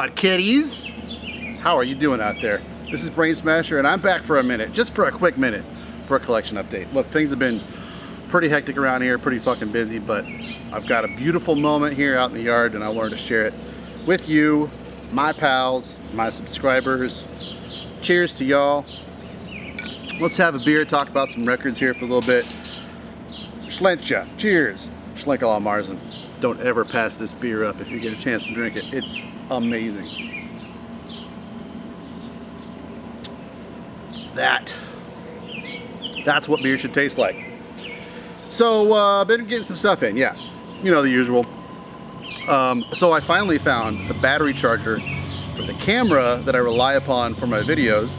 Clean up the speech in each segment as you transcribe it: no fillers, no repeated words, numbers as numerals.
God, kiddies! How are you doing out there? This is Brainsmasher, and I'm back for a minute, just for a quick minute, for a collection update. Look, things have been pretty hectic around here, pretty fucking busy, but I've got a beautiful moment here out in the yard, and I wanted to share it with you, my pals, my subscribers. Cheers to y'all. Let's have a beer, talk about some records here for a little bit. Schlencha, cheers. Schlenk ala Marzen. Don't ever pass this beer up if you get a chance to drink it. It's amazing. That's what beer should taste like. So, I've been getting some stuff in, yeah. You know, the usual. So I finally found the battery charger for the camera that I rely upon for my videos.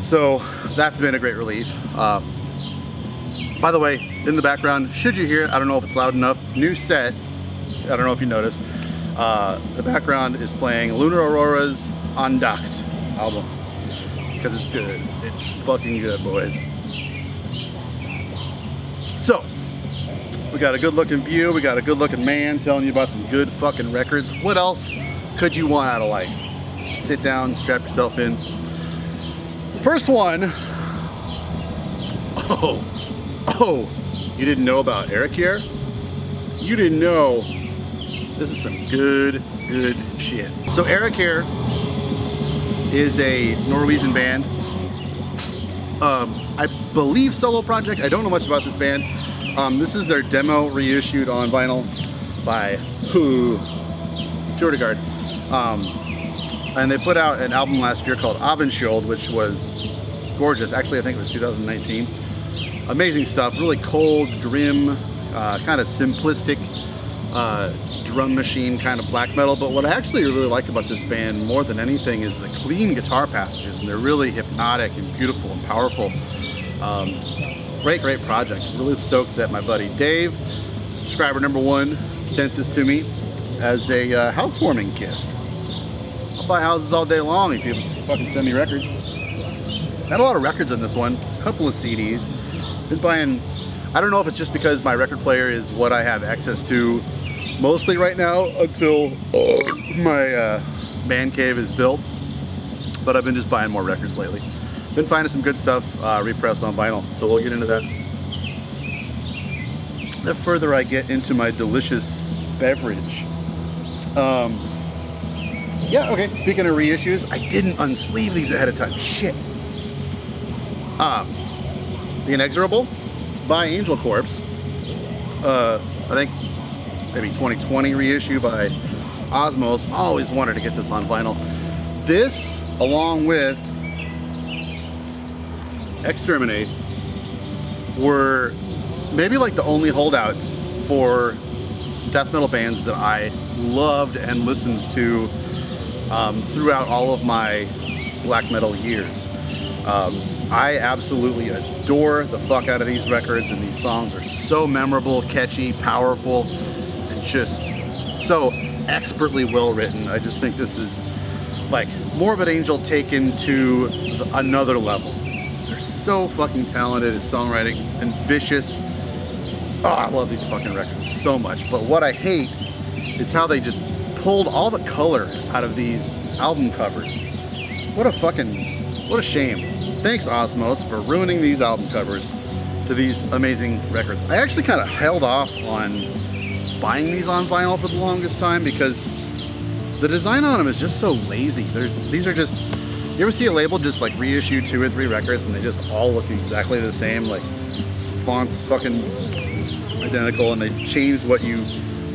So that's been a great relief. By the way, in the background, should you hear it, I don't know if it's loud enough, new set, I don't know if you noticed, the background is playing Lunar Aurora's Undocked album, because it's good. It's fucking good, boys. So, we got a good looking view, we got a good looking man telling you about some good fucking records. What else could you want out of life? Sit down, strap yourself in. First one, oh, you didn't know about Eric here? You didn't know. This is some good shit. So Eric here is a Norwegian band. I believe solo project. I don't know much about this band. This is their demo reissued on vinyl by Tordegard. And they put out an album last year called Avensskjold, which was gorgeous. Actually, I think it was 2019. Amazing stuff, really cold, grim, kind of simplistic drum machine kind of black metal. But what I actually really like about this band more than anything is the clean guitar passages, and they're really hypnotic and beautiful and powerful. Great project. Really stoked that my buddy Dave, subscriber #1, sent this to me as a housewarming gift. I'll buy houses all day long if you fucking send me records. Got a lot of records in this one, a couple of CDs. Been buying, I don't know if it's just because my record player is what I have access to mostly right now until my man cave is built, but I've been just buying more records lately. Been finding some good stuff repressed on vinyl, so we'll get into that. The further I get into my delicious beverage. Yeah, okay, speaking of reissues, I didn't unsleeve these ahead of time, shit. The Inexorable by Angel Corpse. I think maybe 2020 reissue by Osmos. Always wanted to get this on vinyl. This, along with Exterminate, were maybe like the only holdouts for death metal bands that I loved and listened to throughout all of my black metal years. I absolutely adore the fuck out of these records, and these songs are so memorable, catchy, powerful, and just so expertly well written. I just think this is like Morbid Angel taken to another level. They're so fucking talented at songwriting and vicious. Oh, I love these fucking records so much. But what I hate is how they just pulled all the color out of these album covers. What a shame. Thanks, Osmos, for ruining these album covers to these amazing records. I actually kind of held off on buying these on vinyl for the longest time because the design on them is just so lazy. These are just, you ever see a label just like reissue 2 or 3 records and they just all look exactly the same, like fonts fucking identical, and they've changed what you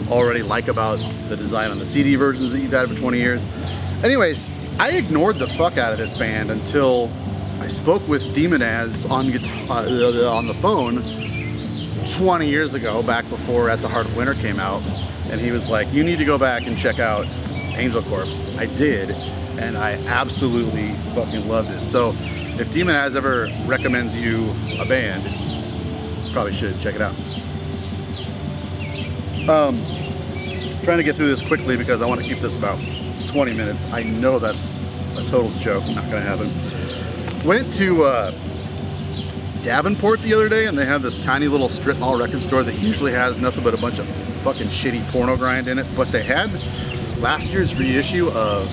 already like about the design on the CD versions that you've had for 20 years. Anyways, I ignored the fuck out of this band until I spoke with Demonaz on the phone 20 years ago, back before At the Heart of Winter came out, and he was like, you need to go back and check out Angel Corpse. I did, and I absolutely fucking loved it. So if Demonaz ever recommends you a band, you probably should check it out. Trying to get through this quickly because I want to keep this about 20 minutes. I know that's a total joke, not gonna happen. Went to Davenport the other day, and they have this tiny little strip mall record store that usually has nothing but a bunch of fucking shitty porno grind in it, but they had last year's reissue of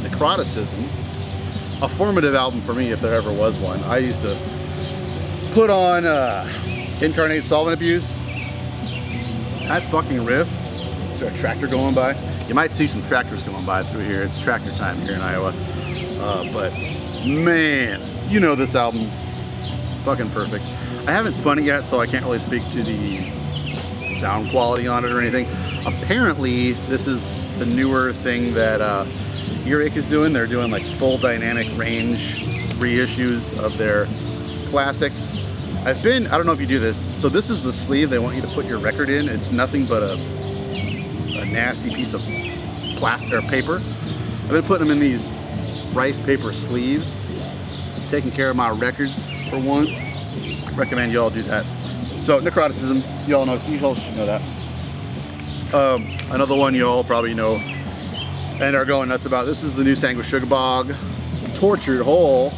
Necroticism, a formative album for me if there ever was one. I used to put on Incarnate Solvent Abuse. That fucking riff. Is there a tractor going by? You might see some tractors going by through here. It's tractor time here in Iowa. But man, you know this album, fucking perfect. I haven't spun it yet, so I can't really speak to the sound quality on it or anything. Apparently, this is the newer thing that Earache is doing. They're doing like full dynamic range reissues of their classics. I don't know if you do this, so this is the sleeve they want you to put your record in. It's nothing but a nasty piece of plastic or paper. I've been putting them in these rice paper sleeves, taking care of my records for once. Recommend you all do that. So Necroticism, you all should know that. Another one you all probably know and are going nuts about. This is the new Sanguine Sugar Bog, Tortured Whole.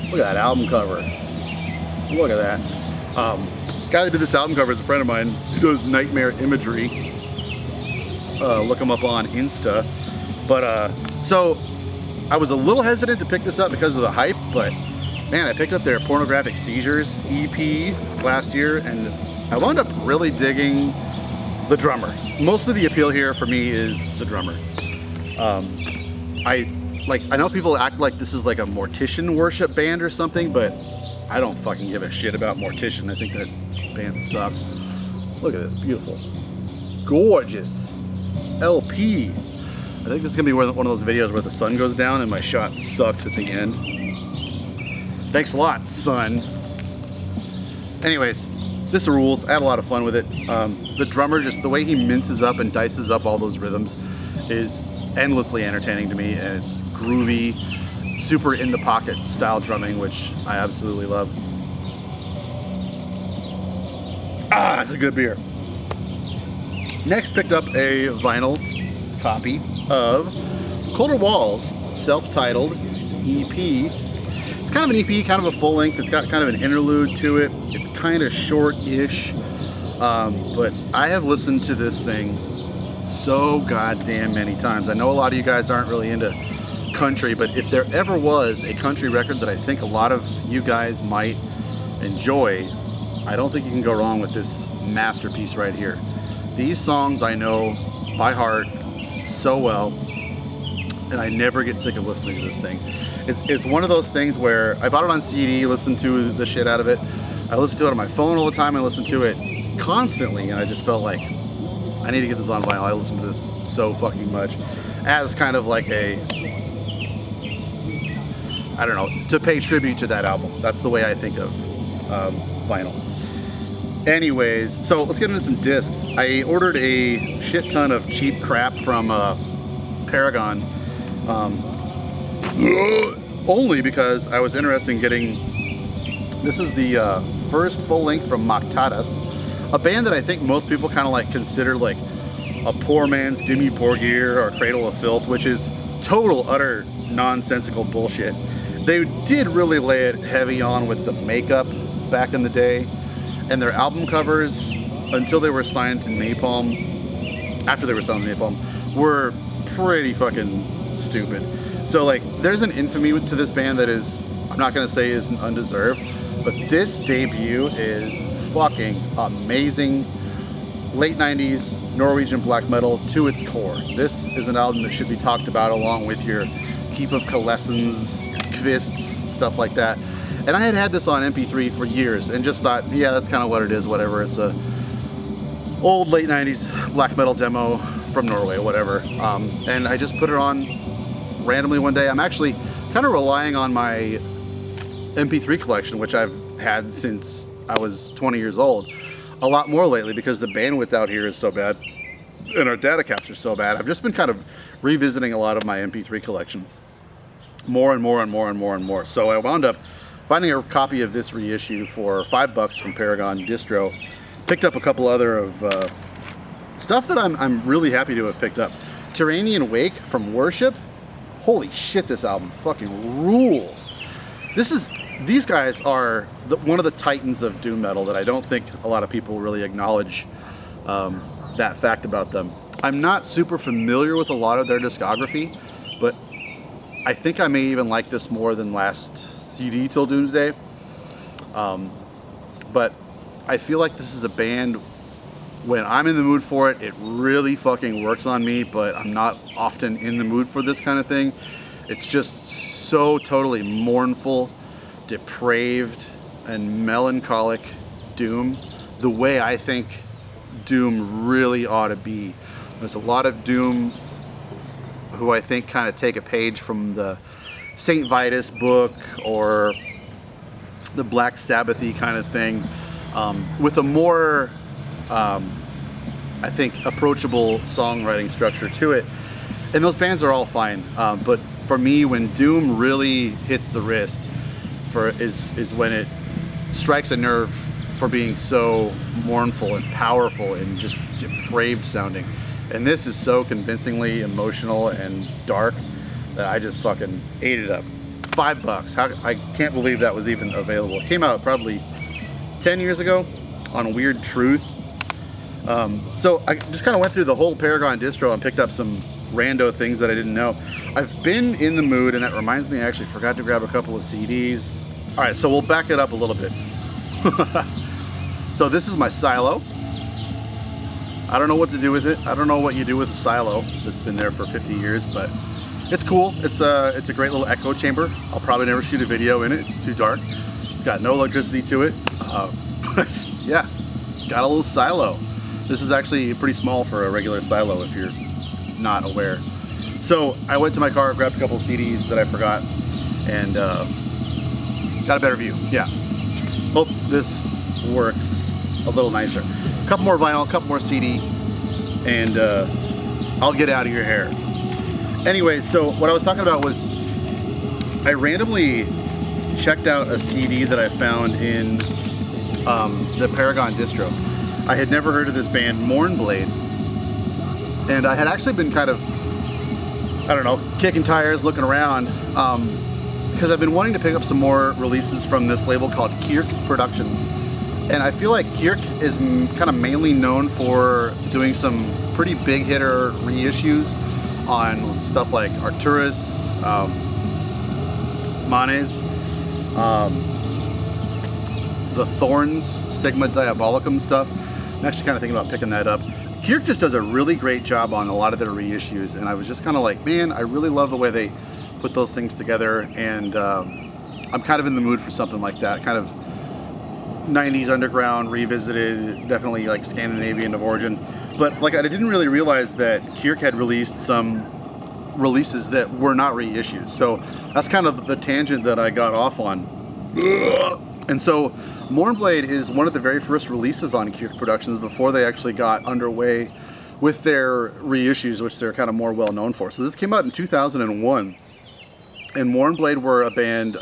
Look at that album cover. Look at that. Guy that did this album cover is a friend of mine. He does nightmare imagery. Look him up on Insta. But so I was a little hesitant to pick this up because of the hype, but man, I picked up their Pornographic Seizures EP last year, and I wound up really digging the drummer. Most of the appeal here for me is the drummer. I know people act like this is like a Mortician worship band or something, but I don't fucking give a shit about Mortician. I think that band sucks. Look at this, beautiful, gorgeous LP. I think this is gonna be one of those videos where the sun goes down and my shot sucks at the end. Thanks a lot, son. Anyways, this rules. I had a lot of fun with it. The drummer, just the way he minces up and dices up all those rhythms is endlessly entertaining to me, and it's groovy, super in the pocket style drumming, which I absolutely love. Ah, it's a good beer. Next, picked up a vinyl copy of Colder Walls' self-titled EP. It's kind of an EP, kind of a full length. It's got kind of an interlude to it. It's kind of short-ish, but I have listened to this thing so goddamn many times. I know a lot of you guys aren't really into country, but if there ever was a country record that I think a lot of you guys might enjoy, I don't think you can go wrong with this masterpiece right here. These songs I know by heart so well, and I never get sick of listening to this thing. It's one of those things where I bought it on CD, listened to the shit out of it. I listen to it on my phone all the time. I listen to it constantly, and I just felt like I need to get this on vinyl. I listen to this so fucking much as kind of like a, I don't know, to pay tribute to that album. That's the way I think of vinyl. Anyways, so let's get into some discs. I ordered a shit ton of cheap crap from Paragon, only because I was interested in getting, this is the first full length from Mactatas, a band that I think most people kind of like consider like a poor man's Dimmu Borgir or Cradle of Filth, which is total, utter nonsensical bullshit. They did really lay it heavy on with the makeup back in the day, and their album covers, until they were signed to Napalm, after they were signed to Napalm, were pretty fucking stupid. So like, there's an infamy to this band that is, I'm not gonna say isn't undeserved, but this debut is fucking amazing. Late 90s Norwegian black metal to its core. This is an album that should be talked about along with your Keep of Kalessons, Kvists, stuff like that. And I had had this on MP3 for years and just thought, yeah, that's kind of what it is, whatever. It's a old late 90s black metal demo from Norway, whatever. And I just put it on randomly one day. I'm actually kind of relying on my MP3 collection, which I've had since I was 20 years old, a lot more lately because the bandwidth out here is so bad and our data caps are so bad. I've just been kind of revisiting a lot of my MP3 collection more and more and more and more and more. So I wound up finding a copy of this reissue for $5 from Paragon Distro. Picked up a couple other of stuff that I'm really happy to have picked up. Terranian Wake from Worship. Holy shit, this album fucking rules. These guys are one of the titans of doom metal that I don't think a lot of people really acknowledge that fact about them. I'm not super familiar with a lot of their discography, but I think I may even like this more than last CD, Till Doomsday. But I feel like this is a band, when I'm in the mood for it, it really fucking works on me, but I'm not often in the mood for this kind of thing. It's just so totally mournful, depraved, and melancholic Doom, the way I think Doom really ought to be. There's a lot of Doom who I think kind of take a page from the Saint Vitus book or the Black Sabbath-y kind of thing, with a more, I think, approachable songwriting structure to it. And those bands are all fine, but for me, when Doom really hits the wrist, is when it strikes a nerve for being so mournful and powerful and just depraved sounding. And this is so convincingly emotional and dark that I just fucking ate it up. $5. I can't believe that was even available. It came out probably 10 years ago on Weird Truth. So I just kind of went through the whole Paragon distro and picked up some rando things that I didn't know. I've been in the mood, and that reminds me, I actually forgot to grab a couple of CDs. All right, so we'll back it up a little bit. So this is my silo. I don't know what to do with it. I don't know what you do with a silo that's been there for 50 years, but it's cool. It's a great little echo chamber. I'll probably never shoot a video in it. It's too dark. It's got no electricity to it. But yeah, got a little silo. This is actually pretty small for a regular silo if you're not aware. So I went to my car, grabbed a couple CDs that I forgot, and got a better view. Yeah. Hope this works a little nicer. A couple more vinyl, a couple more CD, and I'll get out of your hair. Anyway, so what I was talking about was I randomly checked out a CD that I found in the Paragon distro. I had never heard of this band, Mournblade, and I had actually been kind of, I don't know, kicking tires, looking around, because I've been wanting to pick up some more releases from this label called Kirk Productions. And I feel like Kirk is kind of mainly known for doing some pretty big hitter reissues on stuff like Arcturus, Manes, the Thorns, Stigma Diabolicum stuff. I'm actually kind of thinking about picking that up. Kirk just does a really great job on a lot of their reissues, and I was just kind of like, man, I really love the way they put those things together, and I'm kind of in the mood for something like that, kind of 90s underground revisited, definitely like Scandinavian of origin. But like I didn't really realize that Kirk had released some releases that were not reissues. So that's kind of the tangent that I got off on. And so Mournblade is one of the very first releases on Kirk Productions before they actually got underway with their reissues, which they're kind of more well known for. So this came out in 2001, and Mournblade were a band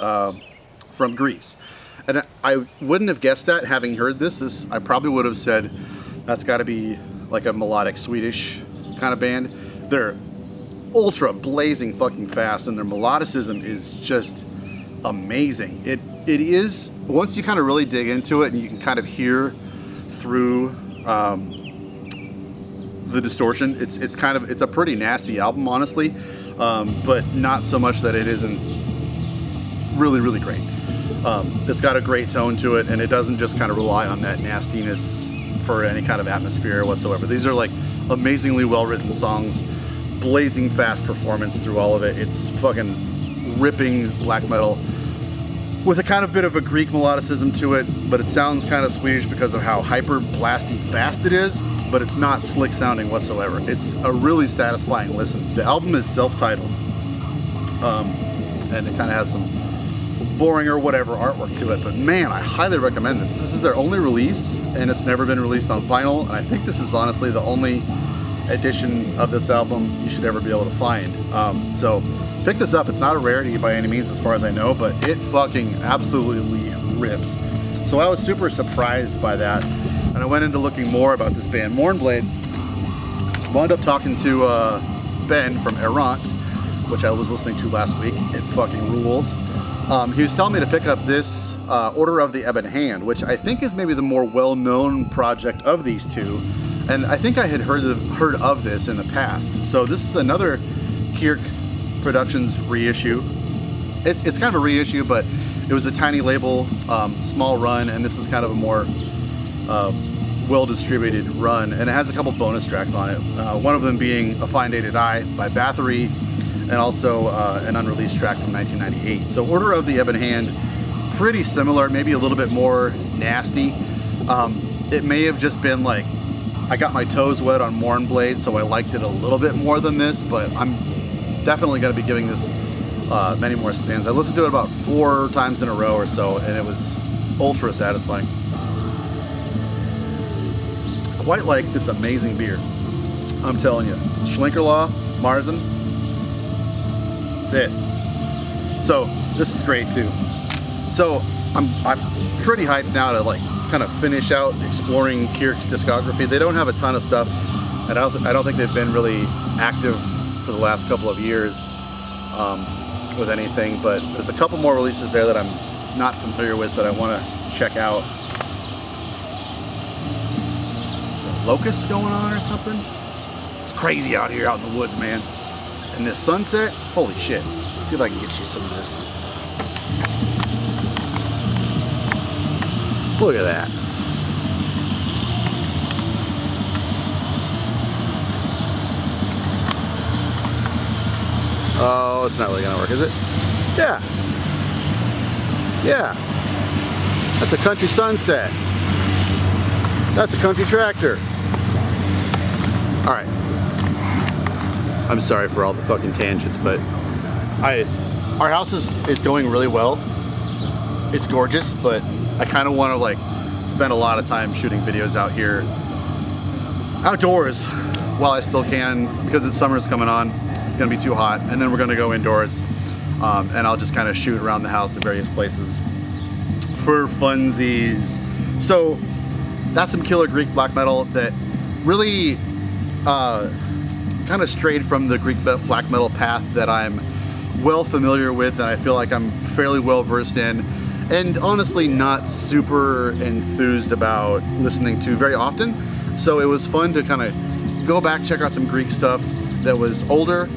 from Greece. And I wouldn't have guessed that having heard this. I probably would have said that's got to be like a melodic Swedish kind of band. They're ultra blazing fucking fast, and their melodicism is just amazing. It is, once you kind of really dig into it and you can kind of hear through the distortion, it's a pretty nasty album, honestly, but not so much that it isn't really, really great. It's got a great tone to it, and it doesn't just kind of rely on that nastiness for any kind of atmosphere whatsoever. These are like amazingly well-written songs, blazing fast performance through all of it. It's fucking ripping black metal with a kind of bit of a Greek melodicism to it, but it sounds kind of Swedish because of how hyper blasty fast it is, but it's not slick sounding whatsoever. It's a really satisfying listen. The album is self-titled, and it kind of has some boring or whatever artwork to it, but man, I highly recommend this. This is their only release, and it's never been released on vinyl, and I think this is honestly the only edition of this album you should ever be able to find. So pick this up. It's not a rarity by any means as far as I know, but it fucking absolutely rips. So I was super surprised by that, and I went into looking more about this band. Mournblade, wound up talking to Ben from Errant, which I was listening to last week. It fucking rules. He was telling me to pick up this Order of the Ebb Hand, which I think is maybe the more well-known project of these two. And I think I had heard of this in the past. So this is another Kirk Productions reissue. It's kind of a reissue, but it was a tiny label, small run, and this is kind of a more well-distributed run, and it has a couple bonus tracks on it. One of them being A Fine Day to Die by Bathory, and also an unreleased track from 1998. So Order of the Ebb Hand, pretty similar, maybe a little bit more nasty. It may have just been like, I got my toes wet on Mournblade, so I liked it a little bit more than this, but I'm definitely going to be giving this many more spins. I listened to it about 4 times in a row or so, and it was ultra satisfying. Quite like this amazing beer, I'm telling you. Schlinkerlaw, Marzen, that's it. So this is great too. So I'm pretty hyped now to like kind of finish out exploring Kirk's discography. They don't have a ton of stuff. I don't think they've been really active for the last couple of years with anything, but there's a couple more releases there that I'm not familiar with that I want to check out. Locusts going on or something? It's crazy out here, out in the woods, man. And this sunset, holy shit. Let's see if I can get you some of this. Look at that. Oh, it's not really gonna work, is it? Yeah. Yeah. That's a country sunset. That's a country tractor. All right. I'm sorry for all the fucking tangents, but our house is going really well. It's gorgeous, but I kind of want to like spend a lot of time shooting videos out here, outdoors, while I still can, because it's summer's coming on. It's gonna be too hot, and then we're gonna go indoors, and I'll just kind of shoot around the house at various places for funsies. So that's some killer Greek black metal that really kind of strayed from the Greek black metal path that I'm well familiar with, and I feel like I'm fairly well versed in, and honestly not super enthused about listening to very often. So it was fun to kind of go back, check out some Greek stuff that was older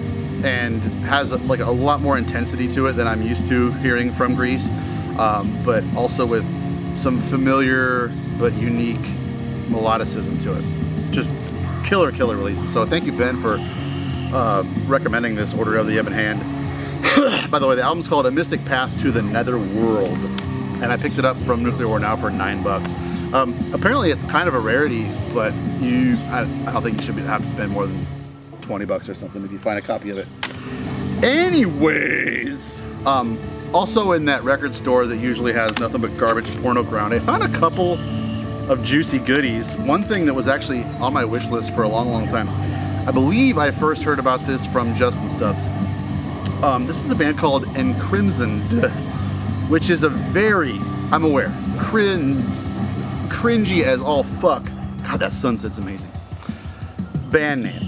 and has like a lot more intensity to it than I'm used to hearing from Greece, but also with some familiar but unique melodicism to it. Just killer releases. So thank you, Ben, for recommending this Order of the Ebb Hand. By the way, the album's called A Mystic Path to the Nether World, and I picked it up from Nuclear War Now for $9. Apparently it's kind of a rarity, but I don't think you should have to spend more than $20 or something if you find a copy of it. Anyways, also in that record store that usually has nothing but garbage porno ground, I found a couple of juicy goodies. One thing that was actually on my wish list for a long time. I believe I first heard about this from Justin Stubbs. This is a band called Encrimsoned, which is a very, I'm aware, cringy as all fuck. God, that sunset's amazing. Band name.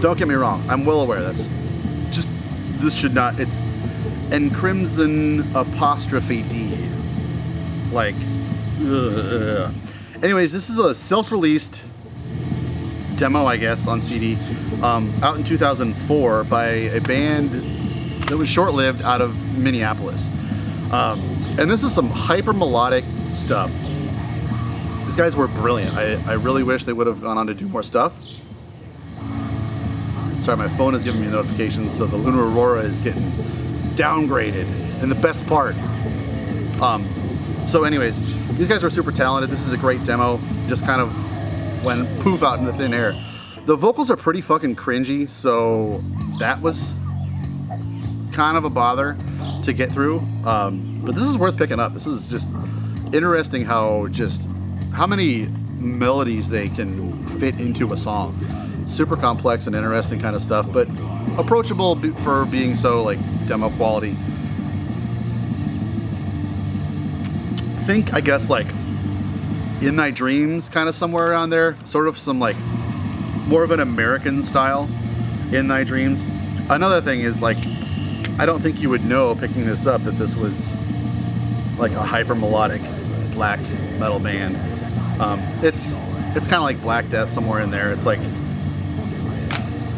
Don't get me wrong, I'm well aware that's just, this should not, it's Encrimson apostrophe D. Like, ugh. Anyways, this is a self-released demo, I guess, on CD, out in 2004 by a band that was short-lived out of Minneapolis. And this is some hyper-melodic stuff. These guys were brilliant. I really wish they would have gone on to do more stuff. Sorry, my phone is giving me notifications, so the Lunar Aurora is getting downgraded. And the best part. So anyways, these guys were super talented. This is a great demo. Just kind of went poof out into thin air. The vocals are pretty fucking cringy, so that was kind of a bother to get through. But this is worth picking up. This is just interesting how many melodies they can fit into a song. Super complex and interesting kind of stuff, but approachable for being so like demo quality. I guess like In Thy Dreams, kind of somewhere around there, sort of some like more of an American style In Thy Dreams. Another thing is like, I don't think you would know picking this up that this was like a hyper melodic black metal band. It's it's kind of like Black Death somewhere in there. It's like,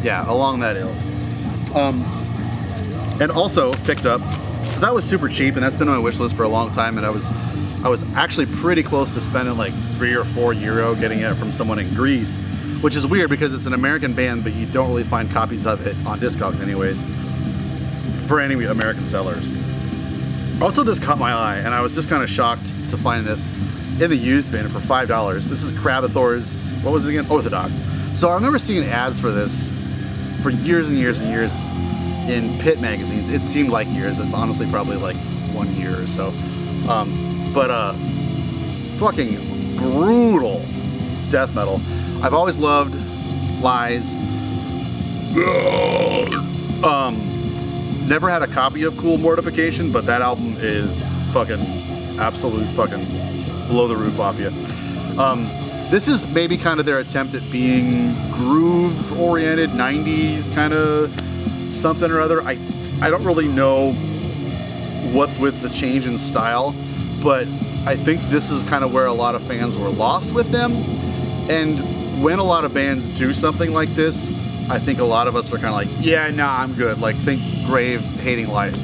yeah, along that ilk. And also picked up, so that was super cheap, and that's been on my wish list for a long time, and I was actually pretty close to spending like €3 or €4 getting it from someone in Greece, which is weird because it's an American band, but you don't really find copies of it on Discogs anyways, for any American sellers. Also, this caught my eye, and I was just kind of shocked to find this in the used bin for $5. This is Crabathor's, what was it again? Orthodox. So I remember seeing ads for this for years and years and years in Pit magazines. It seemed like years. It's honestly probably like 1 year or so. Fucking brutal death metal. I've always loved Lies. Never had a copy of Cool Mortification, but that album is fucking absolute fucking blow the roof off you. This is maybe kind of their attempt at being groove-oriented, 90s kind of something or other. I don't really know what's with the change in style, but I think this is kind of where a lot of fans were lost with them. And when a lot of bands do something like this, I think a lot of us are kind of like, yeah, nah, I'm good. Like, think Grave, Hating Life,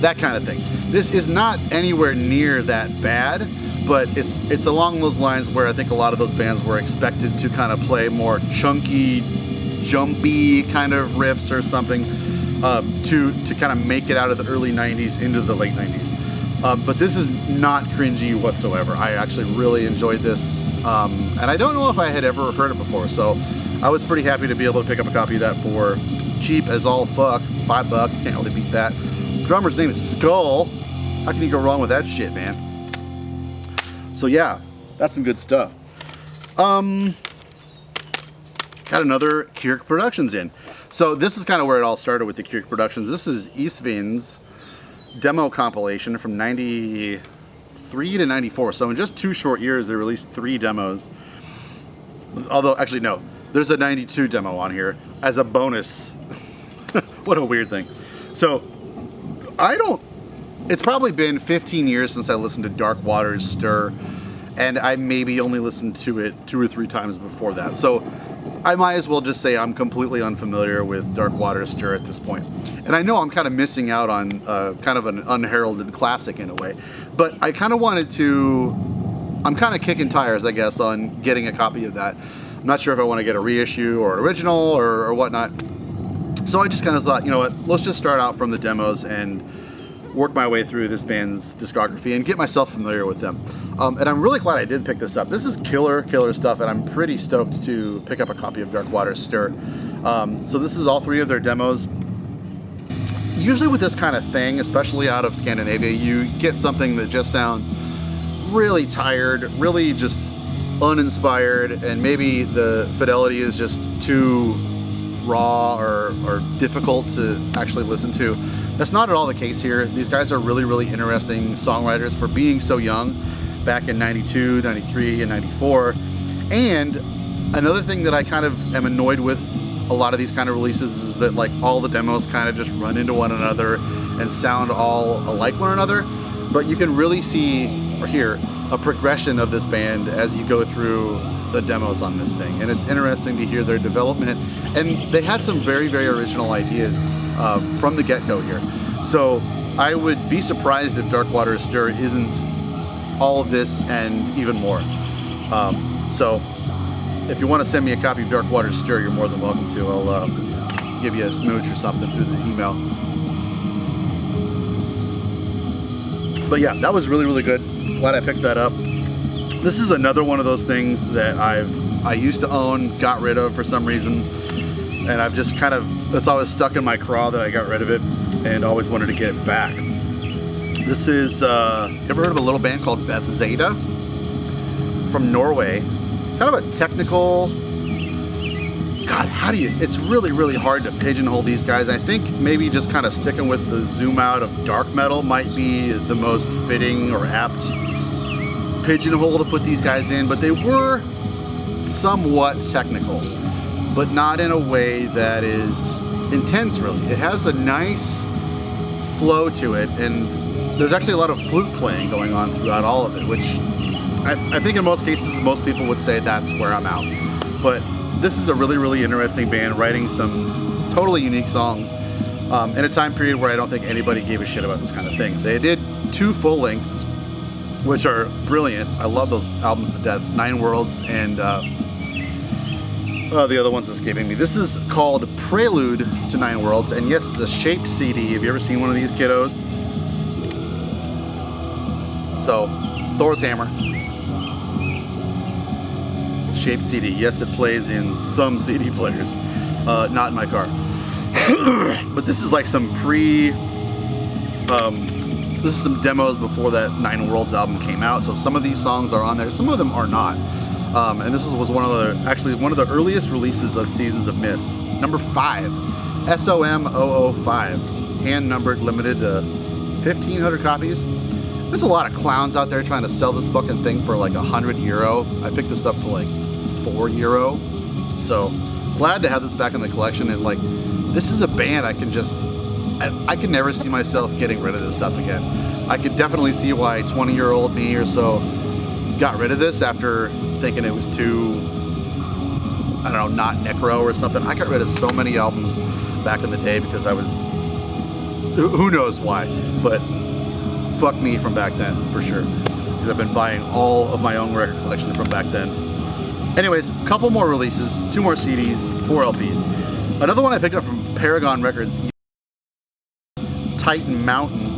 that kind of thing. This is not anywhere near that bad, but it's along those lines where I think a lot of those bands were expected to kind of play more chunky, jumpy kind of riffs or something to kind of make it out of the early 90s into the late 90s. But this is not cringy whatsoever. I actually really enjoyed this, and I don't know if I had ever heard it before, so I was pretty happy to be able to pick up a copy of that for cheap as all fuck, $5, can't really beat that. Drummer's name is Skull. How can you go wrong with that shit, man? So yeah, that's some good stuff. Got another Kirk Productions in. So this is kind of where it all started with the Kirk Productions. This is Isvin's demo compilation from 93 to 94. So in just 2 short years, they released 3 demos. Although, actually no, there's a 92 demo on here as a bonus. What a weird thing. So it's probably been 15 years since I listened to Dark Waters Stir, and I maybe only listened to it 2 or 3 times before that. So I might as well just say I'm completely unfamiliar with Dark Waters Stir at this point. And I know I'm kind of missing out on kind of an unheralded classic in a way, but I kind of wanted to, I'm kind of kicking tires, I guess, on getting a copy of that. I'm not sure if I want to get a reissue or an original or whatnot. So I just kind of thought, you know what, let's just start out from the demos and work my way through this band's discography and get myself familiar with them. And I'm really glad I did pick this up. This is killer stuff, and I'm pretty stoked to pick up a copy of Dark Waters Stir. So this is all 3 of their demos. Usually with this kind of thing, especially out of Scandinavia, you get something that just sounds really tired, really just uninspired, and maybe the fidelity is just too raw or difficult to actually listen to. That's not at all the case here. These guys are really interesting songwriters for being so young back in 92, 93, and 94. And another thing that I kind of am annoyed with a lot of these kind of releases is that like all the demos kind of just run into one another and sound all alike one another. But you can really see or hear a progression of this band as you go through the demos on this thing, and it's interesting to hear their development. And they had some very original ideas from the get-go here. So I would be surprised if Dark Waters Stir isn't all of this and even more. So if you want to send me a copy of Dark Waters Stir, you're more than welcome to. I'll give you a smooch or something through the email. But yeah, that was really good. Glad I picked that up. This is another one of those things that I used to own, got rid of for some reason, and I've just kind of, that's always stuck in my craw that I got rid of it and always wanted to get it back. This is, ever heard of a little band called Beth Zeta from Norway? Kind of a technical, God, how do you, it's really hard to pigeonhole these guys. I think maybe just kind of sticking with the zoom out of dark metal might be the most fitting or apt pigeonhole to put these guys in, but they were somewhat technical, but not in a way that is intense really. It has a nice flow to it, and there's actually a lot of flute playing going on throughout all of it, which I think in most cases, most people would say that's where I'm out. But this is a really, really interesting band writing some totally unique songs in a time period where I don't think anybody gave a shit about this kind of thing. They did 2 full lengths, which are brilliant. I love those albums to death. 9 Worlds and the other one's escaping me. This is called Prelude to 9 Worlds, and yes, it's a shaped CD. Have you ever seen one of these kiddos? So, it's Thor's Hammer. Shaped CD. Yes, it plays in some CD players, not in my car. But this is like some this is some demos before that 9 Worlds album came out. So some of these songs are on there, some of them are not. And this was one of the earliest releases of Seasons of Mist. Number 5, SOM005, hand numbered, limited to 1,500 copies. There's a lot of clowns out there trying to sell this fucking thing for like €100. I picked this up for like €4. So glad to have this back in the collection. And like, this is a band I can never see myself getting rid of this stuff again. I could definitely see why 20-year-old me or so got rid of this after thinking it was too, I don't know, not necro or something. I got rid of so many albums back in the day because I was, who knows why, but fuck me from back then for sure, because I've been buying all of my own record collection from back then. Anyways, a couple more releases, 2 more CDs, 4 LPs. Another one I picked up from Paragon Records, Titan Mountain.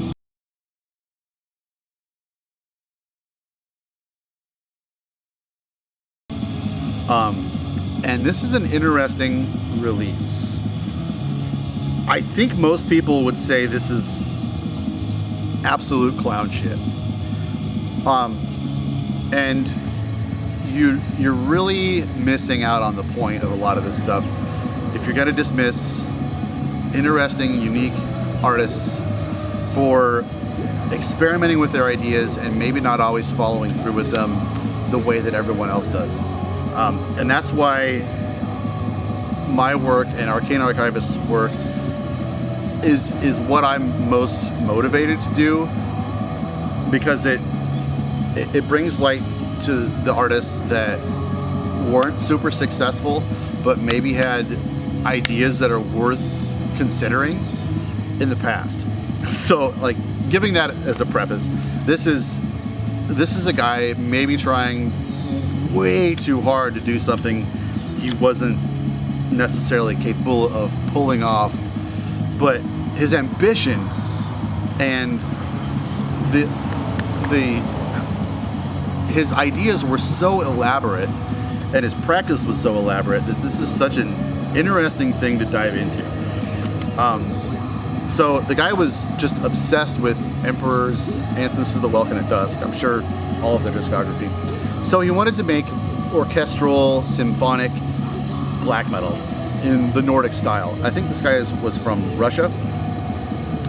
And this is an interesting release. I think most people would say this is absolute clown shit. And you're really missing out on the point of a lot of this stuff if you're gonna dismiss interesting, unique artists for experimenting with their ideas and maybe not always following through with them the way that everyone else does. And that's why my work and Arcane Archivist's work is what I'm most motivated to do, because it brings light to the artists that weren't super successful but maybe had ideas that are worth considering in the past. So like, giving that as a preface, this is a guy maybe trying way too hard to do something he wasn't necessarily capable of pulling off, but his ambition and his ideas were so elaborate and his practice was so elaborate that this is such an interesting thing to dive into. So the guy was just obsessed with Emperor's Anthems to the Welkin at Dusk. I'm sure all of their discography. So he wanted to make orchestral, symphonic black metal in the Nordic style. I think this guy was from Russia.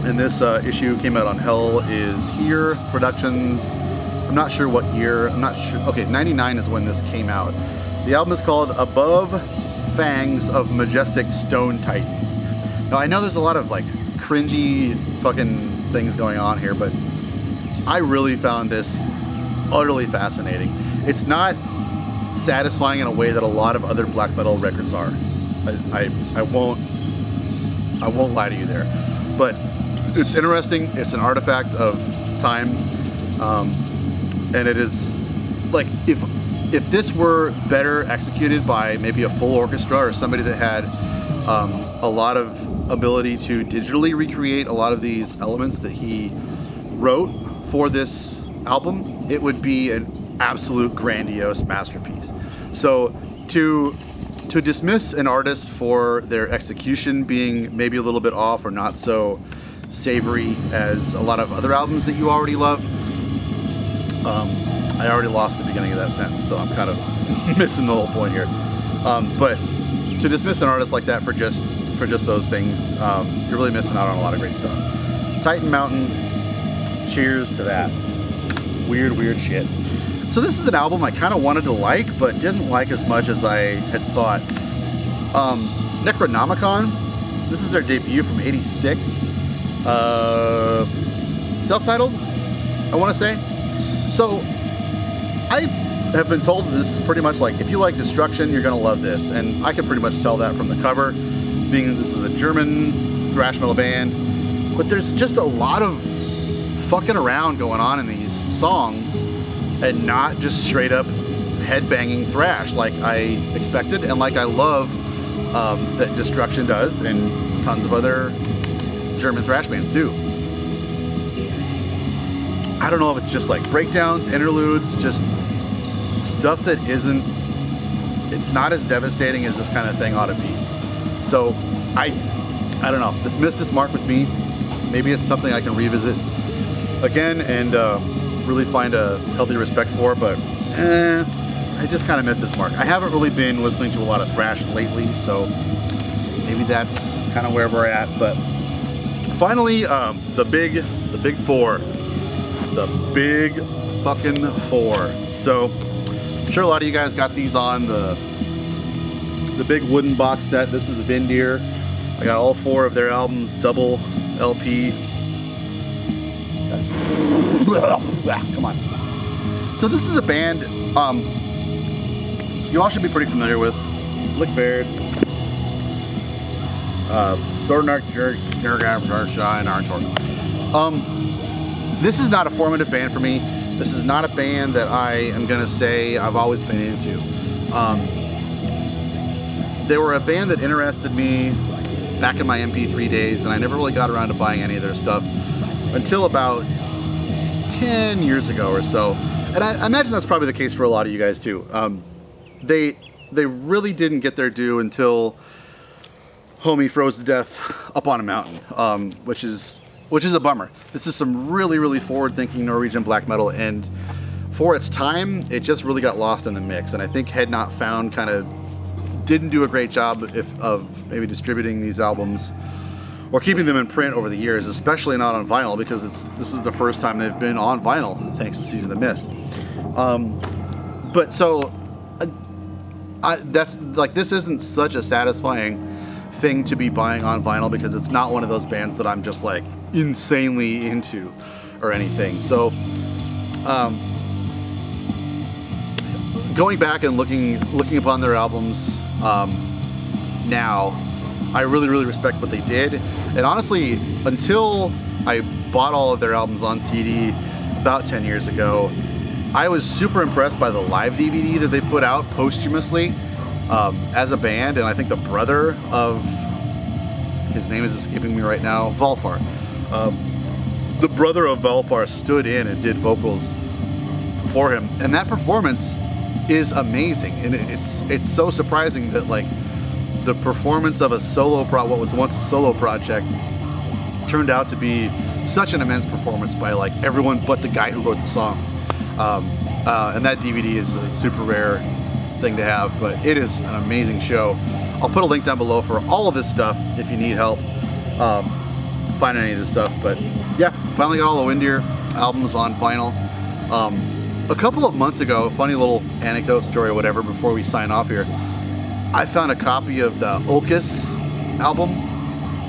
And this issue came out on Hell Is Here Productions. I'm not sure what year. I'm not sure. Okay, 99 is when this came out. The album is called Above Fangs of Majestic Stone Titans. Now I know there's a lot of like cringy fucking things going on here, but I really found this utterly fascinating. It's not satisfying in a way that a lot of other black metal records are. I won't lie to you there, but it's interesting. It's an artifact of time, and it is like, if this were better executed by maybe a full orchestra or somebody that had a lot of ability to digitally recreate a lot of these elements that he wrote for this album, it would be an absolute grandiose masterpiece. So to dismiss an artist for their execution being maybe a little bit off or not so savory as a lot of other albums that you already love, I already lost the beginning of that sentence, so I'm kind of missing the whole point here. But to dismiss an artist like that for just those things, you're really missing out on a lot of great stuff. Titan Mountain, cheers to that. Weird shit. So this is an album I kind of wanted to like, but didn't like as much as I had thought. Necronomicon, this is their debut from '86. Self-titled, I want to say. So I have been told that this is pretty much like, if you like destruction, you're gonna love this, and I can pretty much tell that from the cover, being that this is a German thrash metal band. But there's just a lot of fucking around going on in these songs, and not just straight up headbanging thrash like I expected, and like I love that Destruction does, and tons of other German thrash bands do. I don't know if it's just like breakdowns, interludes, just stuff that it's not as devastating as this kind of thing ought to be. So I don't know, this missed its mark with me. Maybe it's something I can revisit again and really find a healthy respect for, but I just kind of missed its mark. I haven't really been listening to a lot of thrash lately, so maybe that's kind of where we're at. But finally, the big four. The big fucking four. So I'm sure a lot of you guys got these on the big wooden box set. This is Vindir. I got all four of their albums, double LP. Come on. So this is a band you all should be pretty familiar with. Lickverd, Sornak, Shine, Arntor. This is not a formative band for me. This is not a band that I am gonna say I've always been into. They were a band that interested me back in my MP3 days, and I never really got around to buying any of their stuff until about 10 years ago or so. And I imagine that's probably the case for a lot of you guys too. They really didn't get their due until Homie froze to death up on a mountain, which is a bummer. This is some really, really forward-thinking Norwegian black metal, and for its time, it just really got lost in the mix. And I think Head Not Found kind of didn't do a great job of maybe distributing these albums or keeping them in print over the years, especially not on vinyl, because this is the first time they've been on vinyl thanks to Season of Mist. But so that's like, this isn't such a satisfying thing to be buying on vinyl, because it's not one of those bands that I'm just like insanely into or anything. So going back and looking upon their albums now, I really, really respect what they did. And honestly, until I bought all of their albums on CD about 10 years ago, I was super impressed by the live DVD that they put out posthumously as a band. And I think the brother of, his name is escaping me right now, Valfar. The brother of Valfar stood in and did vocals for him, and that performance is amazing. And it's so surprising that like the performance of what was once a solo project turned out to be such an immense performance by like everyone but the guy who wrote the songs. And that DVD is a super rare thing to have, but it is an amazing show. I'll put a link down below for all of this stuff if you need help finding any of this stuff. But yeah, finally got all the Windir albums on vinyl. A couple of months ago, funny little anecdote story or whatever before we sign off here, I found a copy of the Ulcus album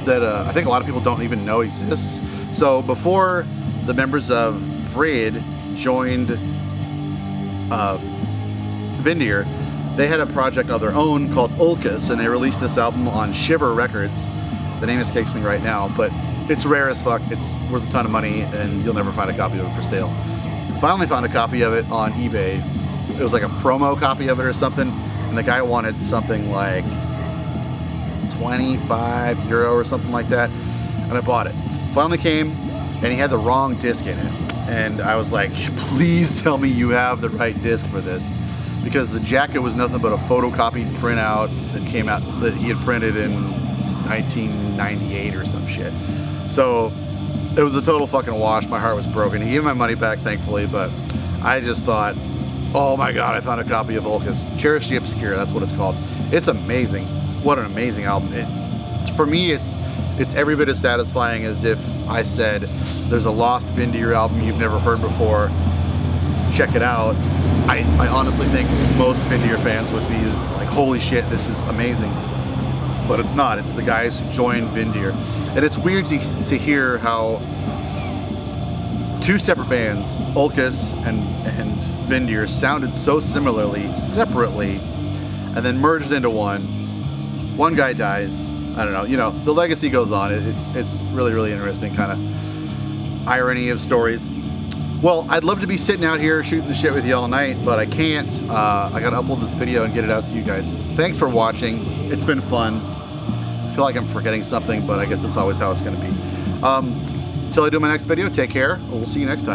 that I think a lot of people don't even know exists. So before the members of Vrede joined Vindir, they had a project of their own called Ulcus, and they released this album on Shiver Records. The name escapes me right now, but it's rare as fuck. It's worth a ton of money, and you'll never find a copy of it for sale. Finally found a copy of it on eBay. It was like a promo copy of it or something, and the guy wanted something like 25 euro or something like that, and I bought it. Finally came, and he had the wrong disc in it, and I was like, please tell me you have the right disc for this, because the jacket was nothing but a photocopied printout that came out that he had printed in 1998 or some shit. So it was a total fucking wash. My heart was broken. He gave me my money back, thankfully, but I just thought, oh my god, I found a copy of Ulcus. Cherish the Obscure, that's what it's called. It's amazing. What an amazing album. For me, it's every bit as satisfying as if I said, there's a lost Vindir album you've never heard before, check it out. I honestly think most Vindir fans would be like, holy shit, this is amazing. But it's not. It's the guys who joined Vindir. And it's weird to hear how two separate bands, Ulcus and Vindir, sounded so similarly, separately, and then merged into one. One guy dies. I don't know. You know, the legacy goes on. It's really, really interesting kind of irony of stories. Well, I'd love to be sitting out here shooting the shit with you all night, but I can't. I gotta upload this video and get it out to you guys. Thanks for watching. It's been fun. I feel like I'm forgetting something, but I guess that's always how it's gonna be. Till I do my next video, take care. We'll see you next time.